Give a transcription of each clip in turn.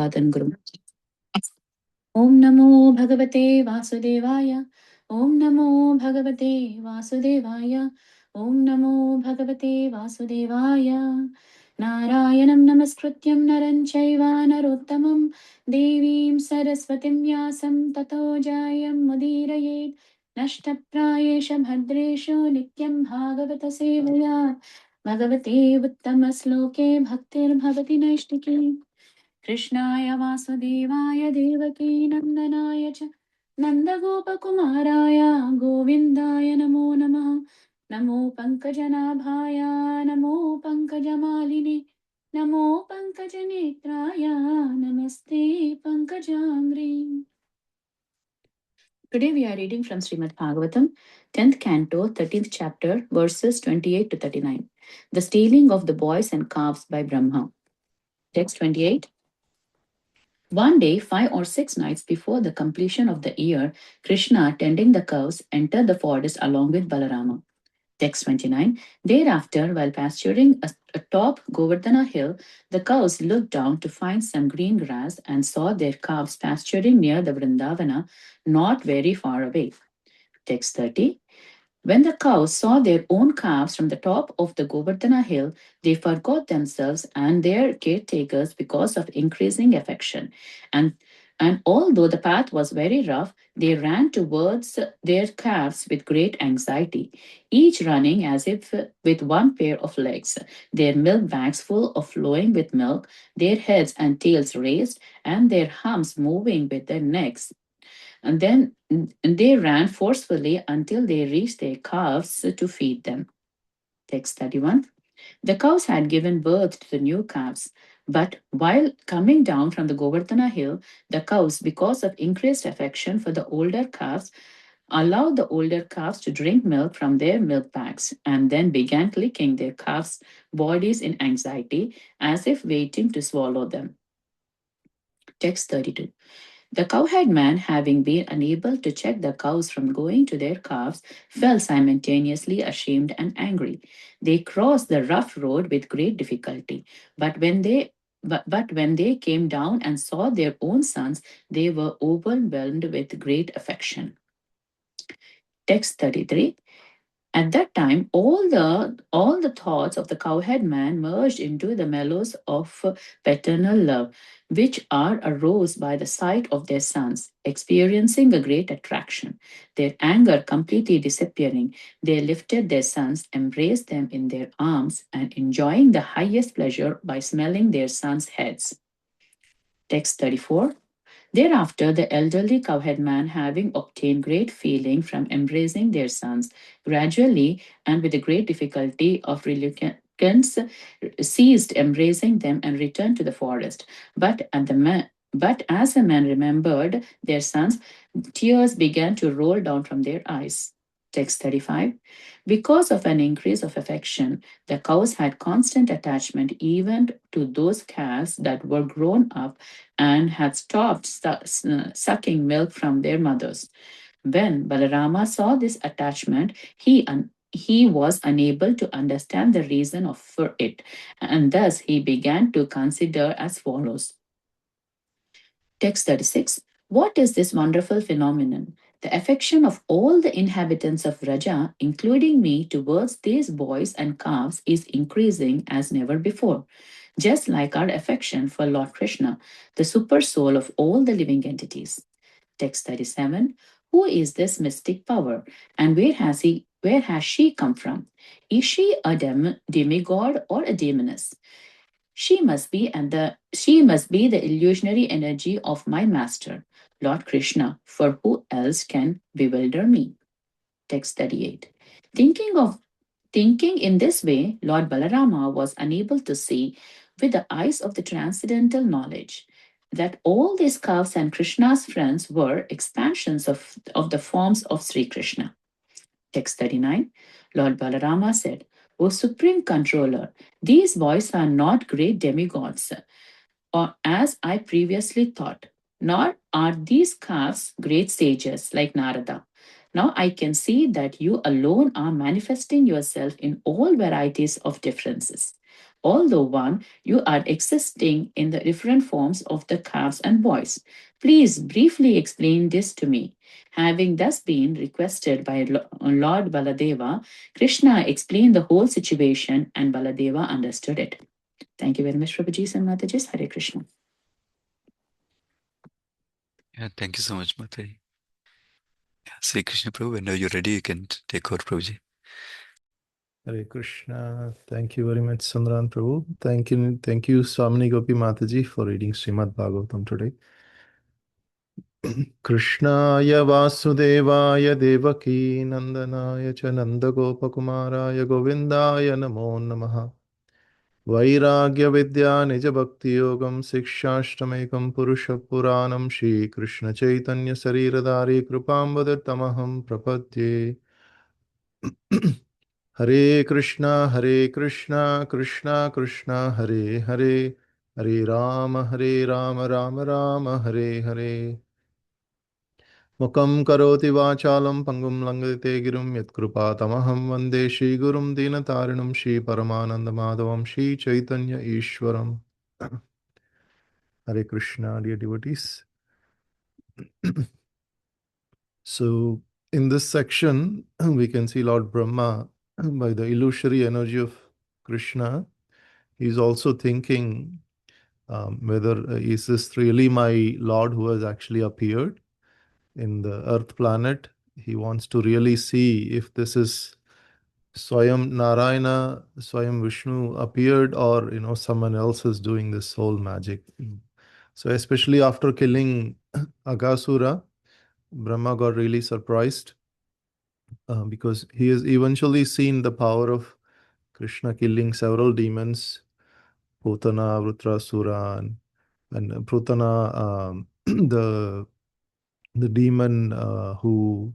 Sadan Guru. Om Namo Bhagavate Vasudevaya. Om Namo Bhagavate Vasudevaya. Om Namo Bhagavate Vasudevaya. Narayanam Namaskrityam Naranchaiva Narottamam Devim Saraswatim Vyasam Tato Jayam Mudirayet Nashtaprayesha Bhadreshu Nityam Bhagavata Sevaya Bhagavate Uttamasloke Bhaktir Bhavati Naishtiki कृष्णाय वासुदेवाय देवकी नन्दनाय च नन्दगोपकुमाराय गोविन्दाय नमो नमः नमो पङ्कजनाभाय नमो पङ्कजमालिने नमो पङ्कजनेत्राय नमस्ते पङ्कजाङ्ग्री. Today we are reading from Srimad Bhagavatam, 10th Canto, 13th chapter, verses 28 to 39. The stealing of the boys and calves by Brahma. Text 28. One day, 5 or 6 nights before the completion of the year, Krishna, tending the cows, entered the forest along with Balarama. Text 29. Thereafter, while pasturing atop Govardhana hill, the cows looked down to find some green grass and saw their calves pasturing near the Vrindavana, not very far away. Text 30. When the cows saw their own calves from the top of the Govardhana hill, they forgot themselves and their caretakers because of increasing affection. And, and although the path was very rough, they ran towards their calves with great anxiety, each running as if with one pair of legs, their milk bags full of flowing with milk, their heads and tails raised, and their humps moving with their necks. And then they ran forcefully until they reached their calves to feed them. Text 31. The cows had given birth to the new calves, but while coming down from the Govardhana hill, the cows, because of increased affection for the older calves, allowed the older calves to drink milk from their milk bags and then began licking their calves' bodies in anxiety as if waiting to swallow them. Text 32. The cowherd man, having been unable to check the cows from going to their calves, felt simultaneously ashamed and angry. They crossed the rough road with great difficulty, but when they came down and saw their own sons, they were overwhelmed with great affection. Text 33. At that time, all the thoughts of the cowhead man merged into the mellows of paternal love, which are aroused by the sight of their sons, experiencing a great attraction. Their anger completely disappearing, they lifted their sons, embraced them in their arms, and enjoying the highest pleasure by smelling their sons' heads. Text 34. Thereafter, the elderly cowhead man, having obtained great feeling from embracing their sons, gradually and with a great difficulty of reluctance, ceased embracing them and returned to the forest. But as the man remembered their sons, tears began to roll down from their eyes. Text 35. Because of an increase of affection, the cows had constant attachment even to those calves that were grown up and had stopped sucking milk from their mothers. When Balarama saw this attachment, he was unable to understand the reason for it, and thus he began to consider as follows. Text 36. What is this wonderful phenomenon? The affection of all the inhabitants of Raja, including me, towards these boys and calves is increasing as never before, just like our affection for Lord Krishna, the super soul of all the living entities. Text 37. Who is this mystic power, and where has she come from? Is she a demigod or a demoness? She must be the illusionary energy of my master, Lord Krishna, for who else can bewilder me? Text 38. Thinking in this way, Lord Balarama was unable to see with the eyes of the transcendental knowledge that all these calves and Krishna's friends were expansions of the forms of Sri Krishna. Text 39. Lord Balarama said, O Supreme Controller, these boys are not great demigods, or as I previously thought, nor are these calves great sages like Narada. Now I can see that you alone are manifesting yourself in all varieties of differences. Although one, you are existing in the different forms of the calves and boys. Please briefly explain this to me. Having thus been requested by Lord Baladeva, Krishna explained the whole situation and Baladeva understood it. Thank you very much, Prabhuji and Matajis. Hare Krishna. Yeah, thank you so much, Mataji. Yeah, Sri Krishna Prabhu, whenever you're ready, you can take over, Prabhuji. Hare Krishna. Thank you very much, Sundran Prabhu. Thank you, Swamini Gopi Mataji, for reading Srimad Bhagavatam today. Krishnaya Vasudevaya Devaki Nandanaya Cha Nandagopakumaraya Govindaya Namo Namaha. Vairagya Vidya Nija Bhakti Yogam Sikshashtamekam Purusha Puranam Shri Krishna Chaitanya Sariradari Krupambadatamaham Prapadye. Hare Krishna, Krishna Krishna, Hare Hare, Hare Rama, Rama Rama, Hare Hare. Mukam karoti vachalam pangum langate girum yatkrupa tamaham vande Shri Gurum Dinatarinam Shri Paramananda Madhavam Shri Chaitanya Ishwaram. Hare Krishna, dear devotees. So, in this section, we can see Lord Brahma, by the illusory energy of Krishna, he's also thinking whether is this really my Lord who has actually appeared in the Earth planet. He wants to really see if this is Swayam Narayana, Swayam Vishnu appeared, or someone else is doing this whole magic. So especially after killing Agasura, Brahma got really surprised because he has eventually seen the power of Krishna killing several demons, Putana, Vrutrasura, and Putana, the demon who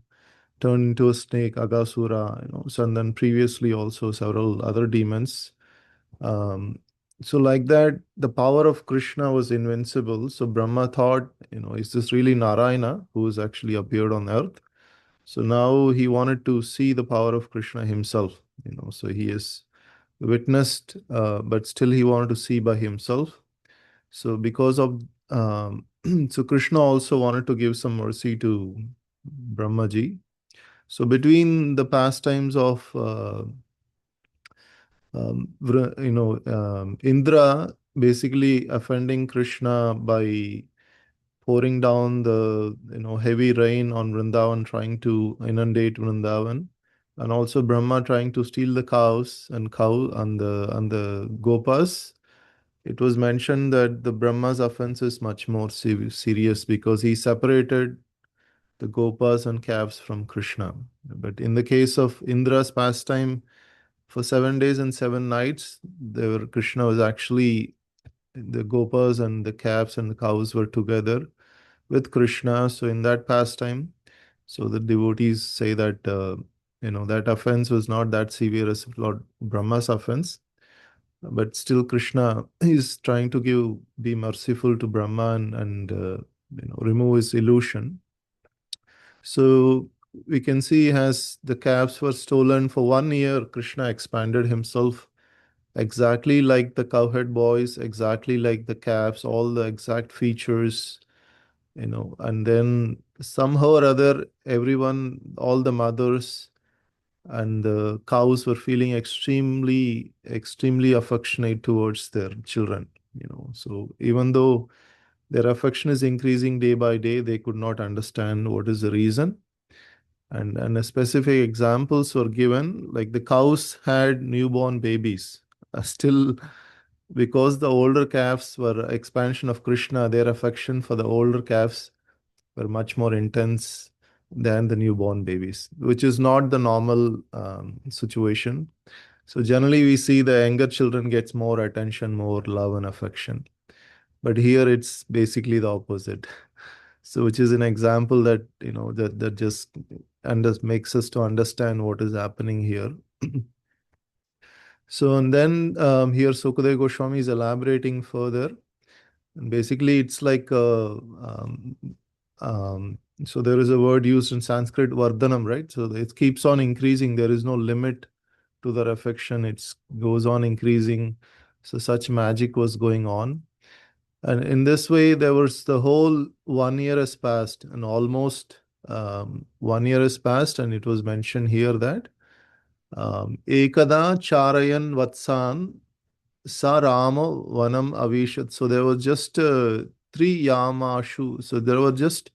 turned into a snake, Agasura, so and then previously also several other demons. So like that, the power of Krishna was invincible. So Brahma thought, is this really Narayana who has actually appeared on earth? So now he wanted to see the power of Krishna himself. So he has witnessed, but still he wanted to see by himself. So because of so Krishna also wanted to give some mercy to Brahmaji. So between the pastimes of Indra basically offending Krishna by pouring down the heavy rain on Vrindavan, trying to inundate Vrindavan, and also Brahma trying to steal the cows and the gopas. It was mentioned that the Brahma's offense is much more serious because he separated the gopas and calves from Krishna. But in the case of Indra's pastime, for 7 days and 7 nights, Krishna was actually, the gopas and the calves and the cows were together with Krishna. So in that pastime, so the devotees say that that offense was not that severe as Lord Brahma's offense, but still Krishna is trying to be merciful to Brahma and remove his illusion. So we can see as the calves were stolen for 1 year, Krishna expanded himself exactly like the cowhead boys, exactly like the calves, all the exact features, and then somehow or other, everyone, all the mothers and the cows were feeling extremely, extremely affectionate towards their children, So even though their affection is increasing day by day, they could not understand what is the reason. And a specific examples were given, like the cows had newborn babies. Still, because the older calves were expansion of Krishna, their affection for the older calves were much more intense than the newborn babies, which is not the normal situation. So generally, we see the younger children gets more attention, more love and affection. But here it's basically the opposite. So which is an example that that just makes us to understand what is happening here. So and then here Sukadeva Goswami is elaborating further. And basically, it's like so there is a word used in Sanskrit, vardhanam, right? So it keeps on increasing. There is no limit to their affection. It goes on increasing. So such magic was going on. And in this way, there was the whole 1 year has passed, and almost 1 year has passed, and it was mentioned here that Ekada Charayan Vatsan Sa Rama Vanam Avishat. So there was just 3 yamashu. So there were just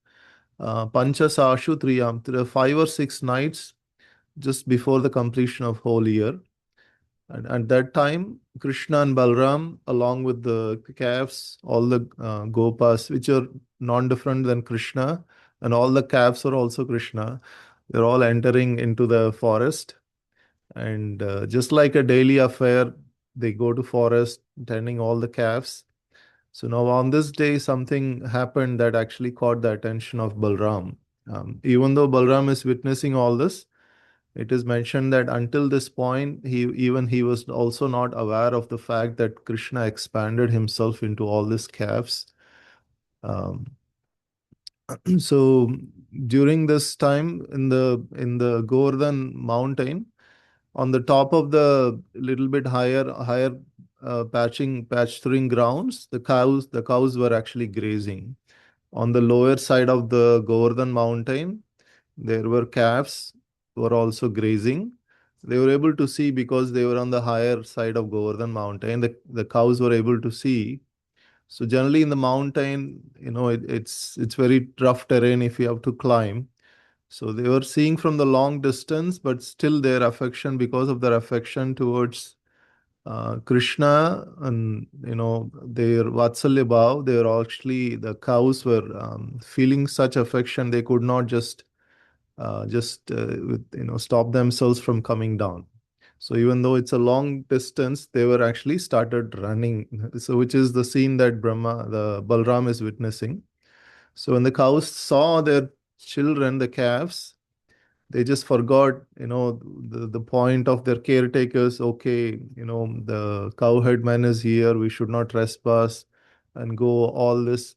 Panchasashu 3 yam, 5 or 6 nights just before the completion of whole year. And at that time, Krishna and Balram, along with the calves, all the gopas, which are non-different than Krishna, and all the calves are also Krishna, they're all entering into the forest. And just like a daily affair, they go to forest, tending all the calves. So now on this day, something happened that actually caught the attention of Balram. Even though Balram is witnessing all this, it is mentioned that until this point, he was also not aware of the fact that Krishna expanded himself into all these calves. Um, so during this time in the Govardhan mountain, on the top of the little bit higher pasturing grounds, the cows were actually grazing. On the lower side of the Govardhan mountain, there were calves were also grazing. They were able to see because they were on the higher side of Govardhan mountain. The cows were able to see. So generally in the mountain, it's very rough terrain if you have to climb. So they were seeing from the long distance, but still their affection, because of their affection towards Krishna, and their Vatsalya Bhav, they were actually, the cows were feeling such affection, they could not stop themselves from coming down. So even though it's a long distance, they were actually started running. So which is the scene that the Balram is witnessing. So when the cows saw their children, the calves, they just forgot, the point of their caretakers. Okay, the cowherd man is here. We should not trespass and go all this.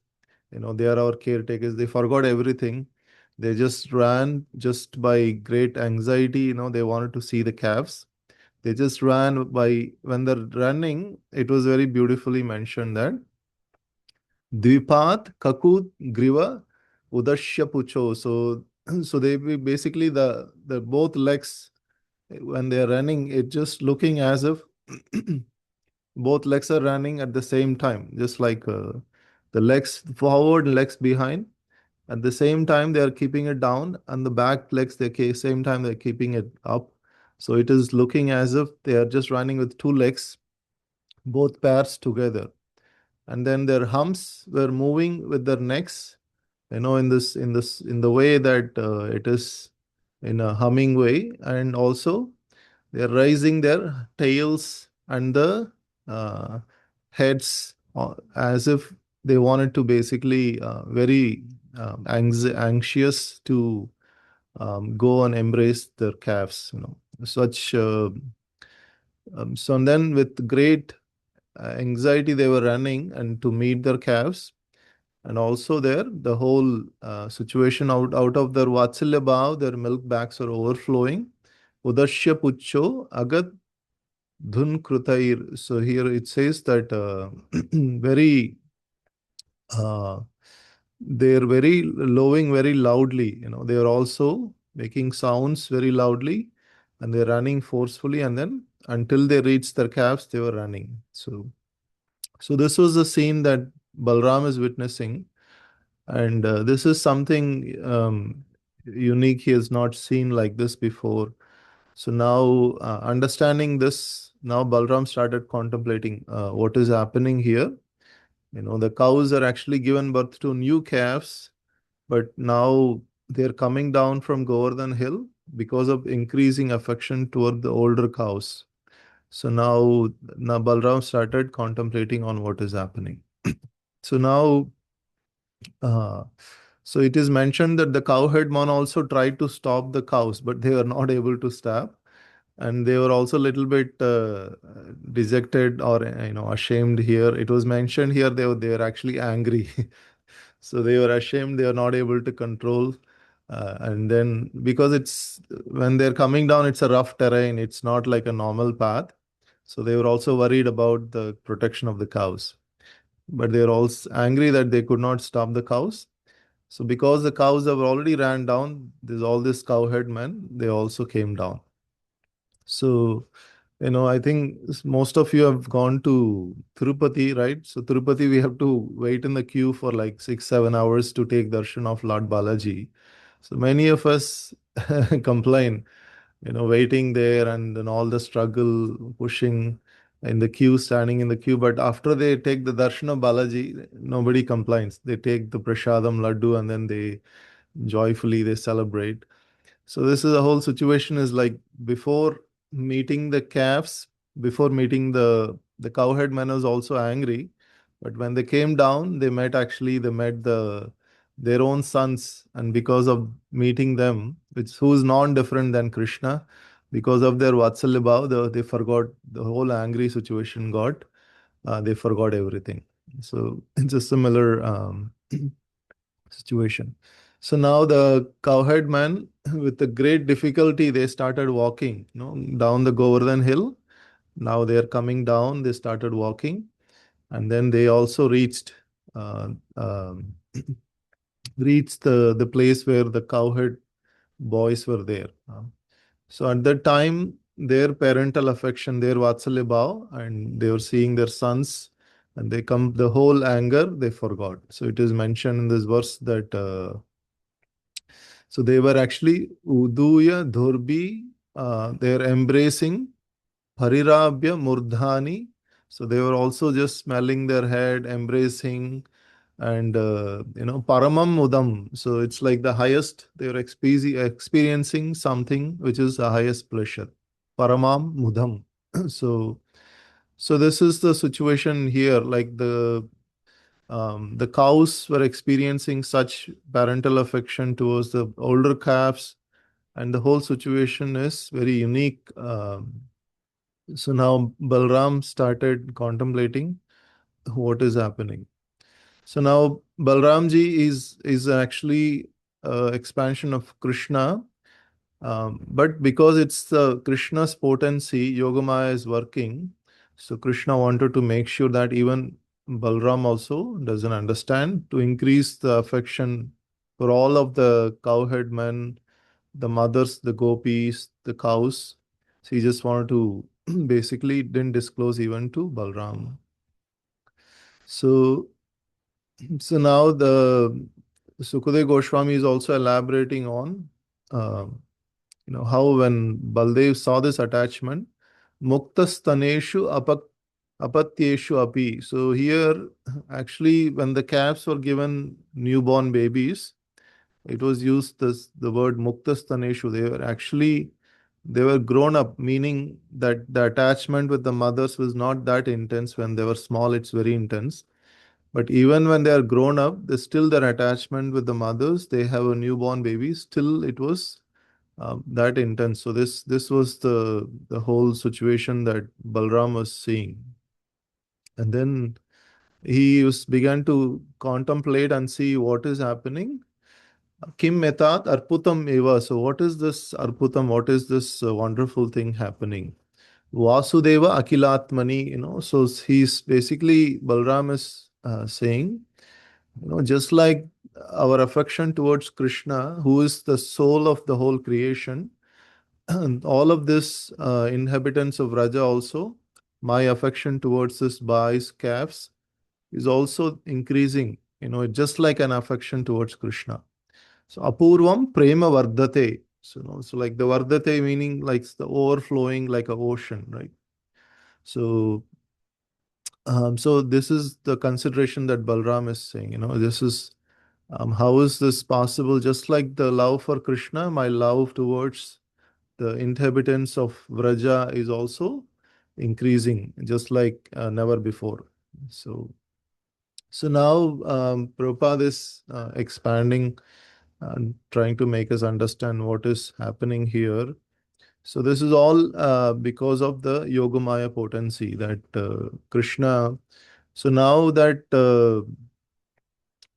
They are our caretakers. They forgot everything. They just ran just by great anxiety. They wanted to see the calves. They just ran by, when they're running, it was very beautifully mentioned that Dvipat Kakut Griva Udashya Pucho. So they basically, the both legs, when they're running, it just looking as if both legs are running at the same time, just like the legs forward and legs behind. At the same time, they are keeping it down, and the back legs, same time they're keeping it up. So it is looking as if they are just running with two legs, both pairs together. And then their humps were moving with their necks, in the way that it is in a humming way, and also they're raising their tails and the uh, heads, as if they wanted to basically very anxious to go and embrace their calves. Such. So and then with great anxiety they were running and to meet their calves, and also there the whole situation, out of their Vatsalya Bhav, their milk bags are overflowing. Udashya Pucho Agat Dhun Krutair. So here it says that very uh, they're very lowing very loudly. They are also making sounds very loudly, and they're running forcefully, and then until they reach their calves, they were running. So this was the scene that Balram is witnessing, and this is something unique. He has not seen like this before. So now, understanding this, now Balram started contemplating what is happening here. The cows are actually given birth to new calves, but now they're coming down from Govardhan Hill because of increasing affection toward the older cows. So now Balram started contemplating on what is happening. So now, uh, so it is mentioned that the cowherd man also tried to stop the cows, but they were not able to stop, and they were also a little bit dejected, or ashamed. Here it was mentioned here they were actually angry. So they were ashamed, they are not able to control. And then because it's when they're coming down, it's a rough terrain, it's not like a normal path. So they were also worried about the protection of the cows. But they were also angry that they could not stop the cows. So because the cows have already ran down, there's all these cowherd men, they also came down. So, I think most of you have gone to Tirupati, right? So Tirupati, we have to wait in the queue for like 6, 7 hours to take darshan of Lord Balaji. So many of us complain, waiting there and then all the struggle, pushing in the queue, standing in the queue. But after they take the darshan of Balaji, nobody complains. They take the prasadam laddu and then they joyfully they celebrate. So this is the whole situation is like before meeting the calves, before meeting the cowherd man was also angry, but when they came down, they met their own sons, and because of meeting them, which who is non-different than Krishna, because of their Vatsalya bhav, they forgot the whole angry situation got, they forgot everything. So it's a similar situation. So now the cowherd man, with the great difficulty, they started walking, down the Govardhan hill. Now they are coming down. They started walking, and then they also uh, um, reached the place where the cowherd boys were there. So at that time, their parental affection, their Vatsalya bhav, and they were seeing their sons, and they come the whole anger they forgot. So it is mentioned in this verse that. So they were actually Uduya Dhurbi, they're embracing Parirabhya Murdhani. So they were also just smelling their head, embracing, and Paramam Mudam. So it's like the highest, they were experiencing something which is the highest pleasure. Paramam Mudam. So, so this is the situation here, like the cows were experiencing such parental affection towards the older calves, and the whole situation is very unique. So now Balram started contemplating what is happening. So now Balramji is actually expansion of Krishna, but because it's Krishna's potency, Yogamaya is working. So Krishna wanted to make sure that even Balram also doesn't understand, to increase the affection for all of the cowherd men, the mothers, the gopis, the cows. So he just wanted to basically didn't disclose even to Balram. So now the Sukadeva Goswami is also elaborating on how when Baldev saw this attachment, Muktastaneshu apatyeshu api. So here, actually, when the calves were given newborn babies, it was used this the word Muktastaneshu. They were grown up, meaning that the attachment with the mothers was not that intense. When they were small, it's very intense. But even when they are grown up, they still their attachment with the mothers. They have a newborn baby. Still, it was that intense. So this was the whole situation that Balram was seeing, and then began to contemplate and see what is happening. Kim metat arputam eva. So what is this arputam? What is this wonderful thing happening? Vasudeva akilatmani. So he's basically Balram is saying, just like our affection towards Krishna, who is the soul of the whole creation, all of this inhabitants of Raja also, my affection towards this boys, calves, is also increasing, just like an affection towards Krishna. So apurvam prema vardate. So, so like the vardate meaning like the overflowing like a ocean, right? So, so this is the consideration that Balram is saying, this is how is this possible? Just like the love for Krishna, my love towards the inhabitants of Vraja is also increasing, just like never before. So now Prabhupada is expanding and trying to make us understand what is happening here. So this is all because of the Yogamaya potency that Krishna. So now that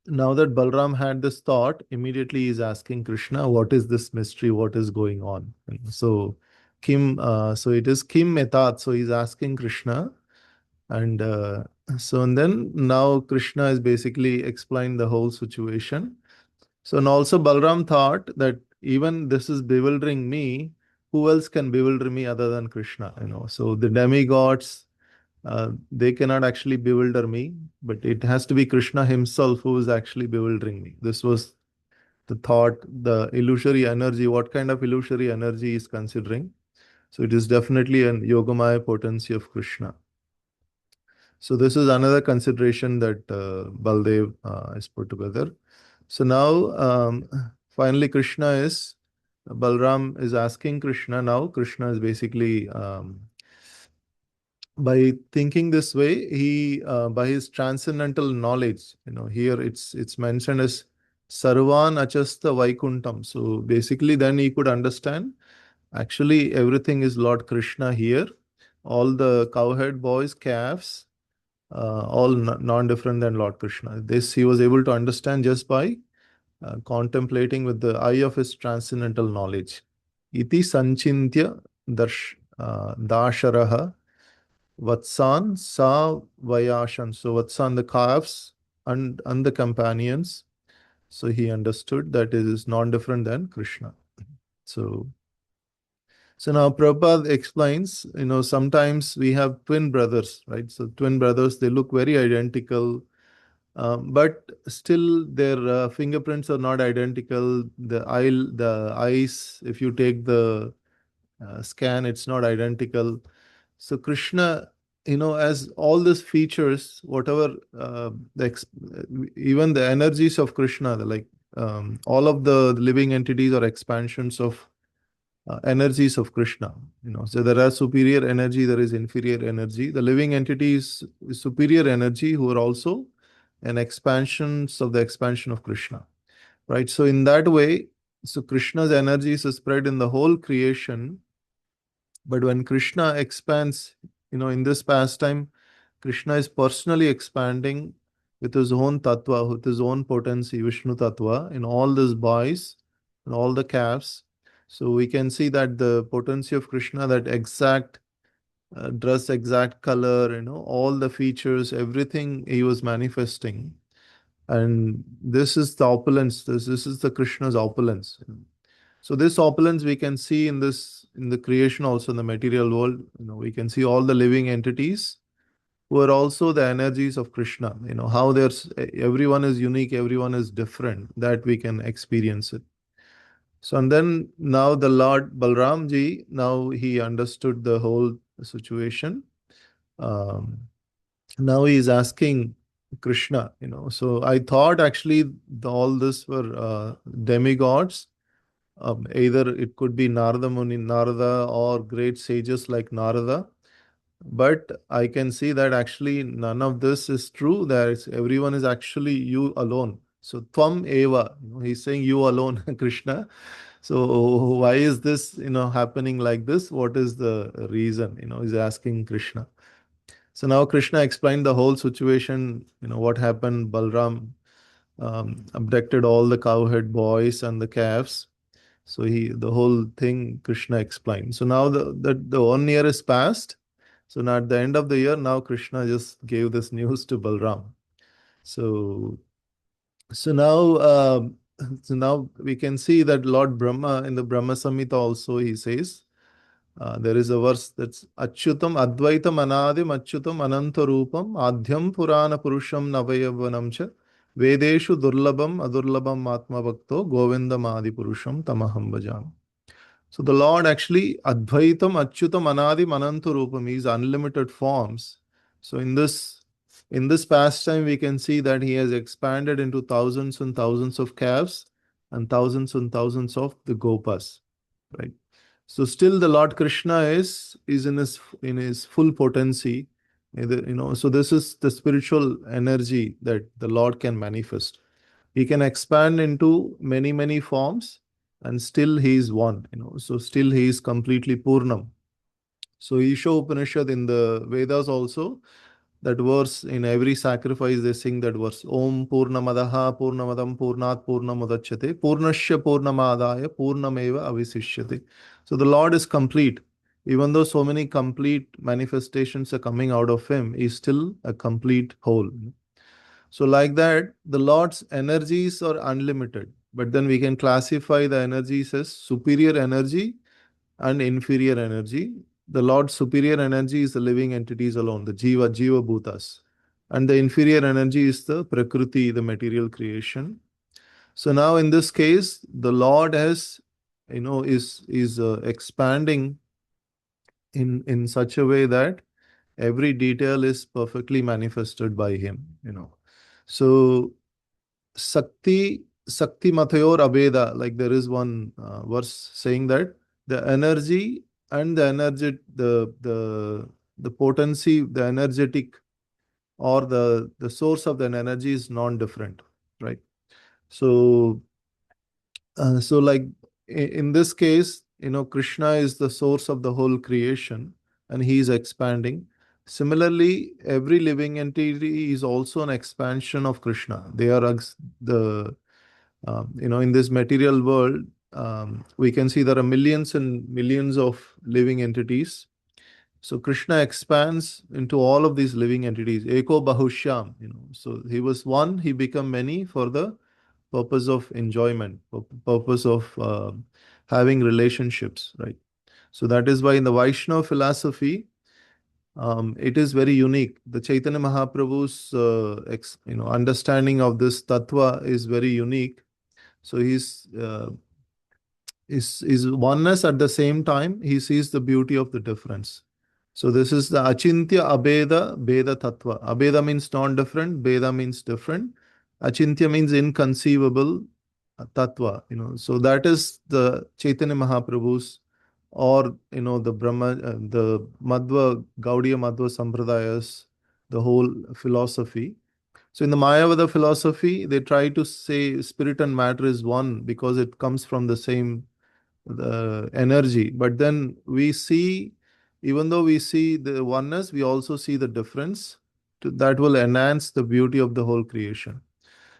Balram had this thought, immediately he's asking Krishna, what is this mystery? What is going on? And so Kim, so it is Kim Etat. So he's asking Krishna. And and then now Krishna is basically explained the whole situation. So, and also Balram thought that even this is bewildering me, who else can bewilder me other than Krishna? So the demigods, they cannot actually bewilder me, but it has to be Krishna himself who is actually bewildering me. This was the thought, the illusory energy, what kind of illusory energy is considering. So it is definitely an yogamaya potency of Krishna. So this is another consideration that Baldev is put together. So now, finally, Balram is asking Krishna now. Krishna is basically, by thinking this way, by his transcendental knowledge, here it's mentioned as Sarvan Achasta Vaikuntam. So basically, then he could understand actually everything is Lord Krishna here. All the cowhead boys, calves, all non-different than Lord Krishna. This he was able to understand just by contemplating with the eye of his transcendental knowledge. Iti sanchintya dasharaha vatsan sa vayashan. So vatsan, the calves and the companions. So he understood that it is non-different than Krishna. So now Prabhupada explains, sometimes we have twin brothers, right? So twin brothers, they look very identical, but still their fingerprints are not identical. The eyes, if you take the scan, it's not identical. So Krishna, as all these features, whatever even the energies of Krishna, all of the living entities are expansions of energies of Krishna. So there are superior energy, there is inferior energy. The living entity is superior energy who are also an expansions of the expansion of Krishna, right? So in that way, so Krishna's energy is spread in the whole creation. But when Krishna expands, in this pastime, Krishna is personally expanding with his own tattva, with his own potency, Vishnu tattva, in all these boys and all the calves. So we can see that the potency of Krishna, that exact dress, exact color, all the features, everything he was manifesting. And this is the opulence. This is the Krishna's opulence. So this opulence we can see in the creation, also in the material world. We can see all the living entities who are also the energies of Krishna. How everyone is unique, everyone is different. That we can experience it. So and then now the Lord Balramji, now he understood the whole situation. Um, Now he is asking Krishna. So I thought actually all this were demigods. Either it could be Narada or great sages like Narada. But I can see that actually none of this is true. Everyone is actually you alone. So Tvam Eva, he's saying you alone, Krishna. So why is this, happening like this? What is the reason? He's asking Krishna. So now Krishna explained the whole situation, what happened. Balram abducted all the cowhead boys and the calves. So the whole thing Krishna explained. So now the 1 year is passed. So now at the end of the year, now Krishna just gave this news to Balram. So so now so now we can see that Lord Brahma in the Brahma Samhita also he says there is a verse that's Achyutam Advaitam Anadim Achyutam Anantarupam Adhyam Purana Purusham Navayavanam cha Vedeshu Durlabam Adurlabam Atma Bhakto Govindam Adi Purusham Tamaham Bhajam. So the Lord actually Advaitam Achyutam Anadim Anantarupam is unlimited forms. So in this pastime we can see that he has expanded into thousands and thousands of calves and thousands of the gopas, right? So still the Lord Krishna is in his full potency. So this is the spiritual energy that the Lord can manifest. He can expand into many, many forms and still he is one. So still he is completely Purnam. So Isha Upanishad in the Vedas also, that verse in every sacrifice they sing that verse. Om Purnamadaha Purnamadam Purnat Purnamudachyate Purnasya Purnamadaya Purnameva Avisishyate. So the Lord is complete. Even though so many complete manifestations are coming out of him, he's still a complete whole. So, like that, the Lord's energies are unlimited. But then we can classify the energies as superior energy and inferior energy. The Lord's superior energy is the living entities alone, the Jiva Bhutas. And the inferior energy is the Prakriti, the material creation. So now in this case, the Lord has, is expanding in such a way that every detail is perfectly manifested by him. So Sakti Matayor Abeda, like there is one verse saying that the energy and the potency, the energetic or the source of the energy is non-different, right? So so like in this case, Krishna is the source of the whole creation and he is expanding. Similarly, every living entity is also an expansion of Krishna. They are the in this material world, we can see there are millions and millions of living entities. So Krishna expands into all of these living entities. Eko Bahushyam, So he was one, he became many for the purpose of enjoyment, purpose of having relationships, right? So that is why in the Vaishnava philosophy, it is very unique. The Chaitanya Mahaprabhu's understanding of this tattva is very unique. So he's is oneness at the same time. He sees the beauty of the difference. So this is the Achintya Abeda Beda Tattva. Abeda means non-different, Beda means different. Achintya means inconceivable Tattva. So that is the Chaitanya Mahaprabhu's or the Brahma, the Madhva, Gaudiya Madhva Sampradayas, the whole philosophy. So in the Mayavada philosophy, they try to say spirit and matter is one because it comes from the same the energy. But then we see, even though we see the oneness, we also see the difference that will enhance the beauty of the whole creation.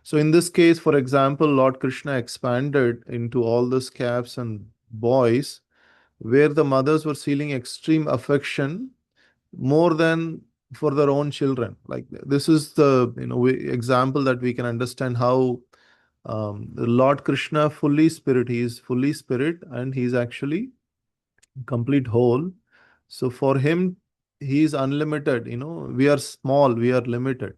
So in this case, for example, Lord Krishna expanded into all the calves and boys where the mothers were feeling extreme affection more than for their own children. Like this is the example that we can understand how Lord Krishna fully spirit. He is fully spirit and he is actually complete whole. So for him, he is unlimited. We are small, we are limited.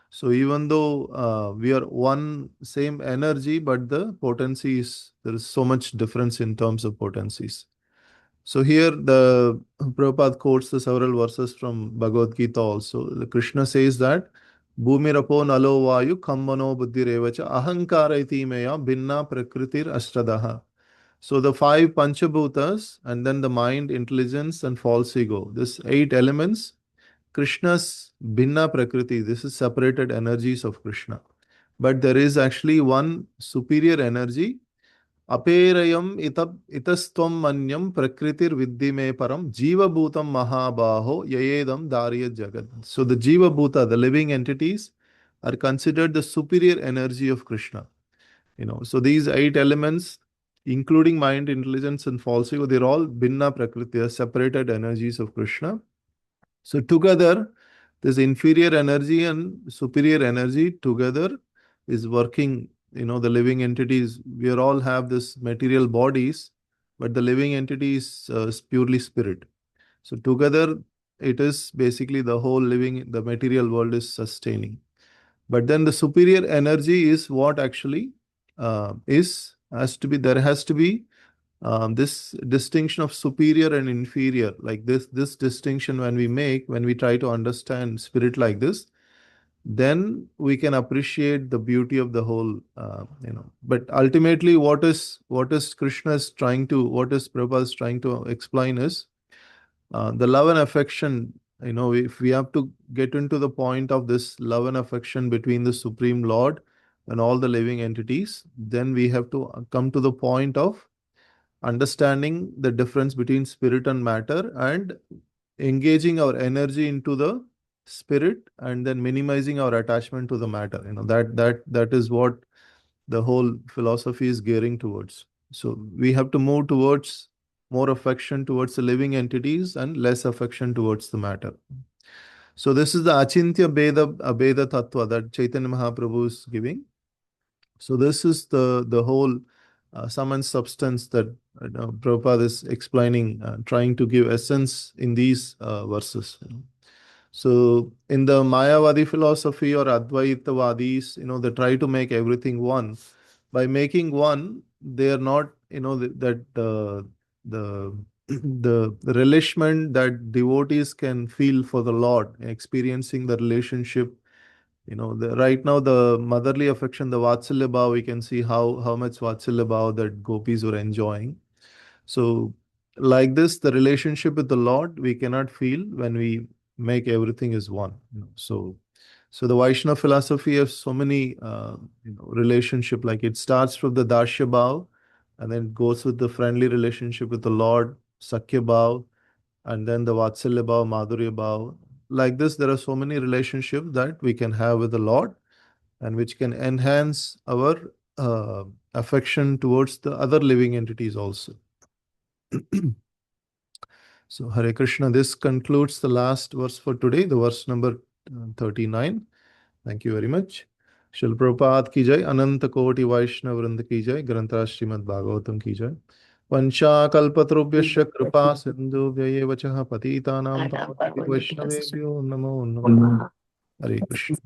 So even though we are one same energy, but the potency is there is so much difference in terms of potencies. So here the Prabhupada quotes the several verses from Bhagavad Gita also. The Krishna says that Bhumirapo nalo vayu kammano buddhirevacha ahankara iti meya binna prakritir ashtadaha. So the five panchabhutas and then the mind, intelligence and false ego. This 8 elements, Krishna's binna prakriti. This is separated energies of Krishna. But there is actually one superior energy. Aperayam itastvam manyam prakritir viddhime param jiva bhutam mahabaho yayedam darya jagat. So the jiva bhuta, the living entities, are considered the superior energy of Krishna. So these 8 elements, including mind, intelligence, and false ego, they're all binna prakriti, are separated energies of Krishna. So together, this inferior energy and superior energy together is working. The living entities, we all have this material bodies, but the living entity is purely spirit. So together, it is basically the whole living, the material world is sustaining. But then the superior energy is what actually has to be, there has to be this distinction of superior and inferior. Like this distinction when we try to understand spirit like this, then we can appreciate the beauty of the whole. But ultimately, what is Krishna's trying to, what is Prabhupada's trying to explain is the love and affection. If we have to get into the point of this love and affection between the Supreme Lord and all the living entities, then we have to come to the point of understanding the difference between spirit and matter and engaging our energy into the spirit and then minimizing our attachment to the matter. That is what the whole philosophy is gearing towards. So we have to move towards more affection towards the living entities and less affection towards the matter. So this is the Achintya Abheda Tattva that Chaitanya Mahaprabhu is giving. So this is the whole sum and substance that Prabhupada is explaining, trying to give essence in these verses. So in the Mayavadi philosophy or Advaitavadis, they try to make everything one. By making one, they are not, that the the relishment that devotees can feel for the Lord, experiencing the relationship. Right now the motherly affection, the Vatsalya Bhav, we can see how much Vatsalya Bhav that gopis were enjoying. So like this, the relationship with the Lord we cannot feel when we make everything as one. So the Vaishnava philosophy has so many relationship. Like it starts from the Dashya Bhav, and then goes with the friendly relationship with the Lord, Sakya Bhav, and then the Vatsalya Bhav, Madhurya Bhav. Like this, there are so many relationships that we can have with the Lord, and which can enhance our affection towards the other living entities also. So Hare Krishna, this concludes the last verse for today, the verse number 39. Thank you very much. Shil Prabhupada ki jai, Ananta Koti Vaishnav Vrinda ki jai, Granthra Srimad Bhagavatam ki jai. Vancha kalpatrubhyasya kripa sindhu vyaye vachaha patitanam pavati Vaishnavebhyo namo namo. Hare Krishna.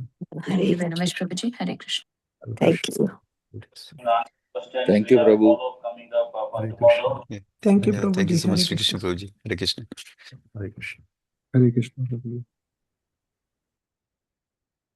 Hare very much, Prabhuji. Hare Krishna. Thank you. Thank you, Prabhu. Hare Krishna. Yeah. Thank you, Yeah, Prabhuji. thank you so Hare much, Sri Krishna. Krishna Prabhuji. Hare Krishna. Hare Krishna. Hare Krishna, Prabhuji.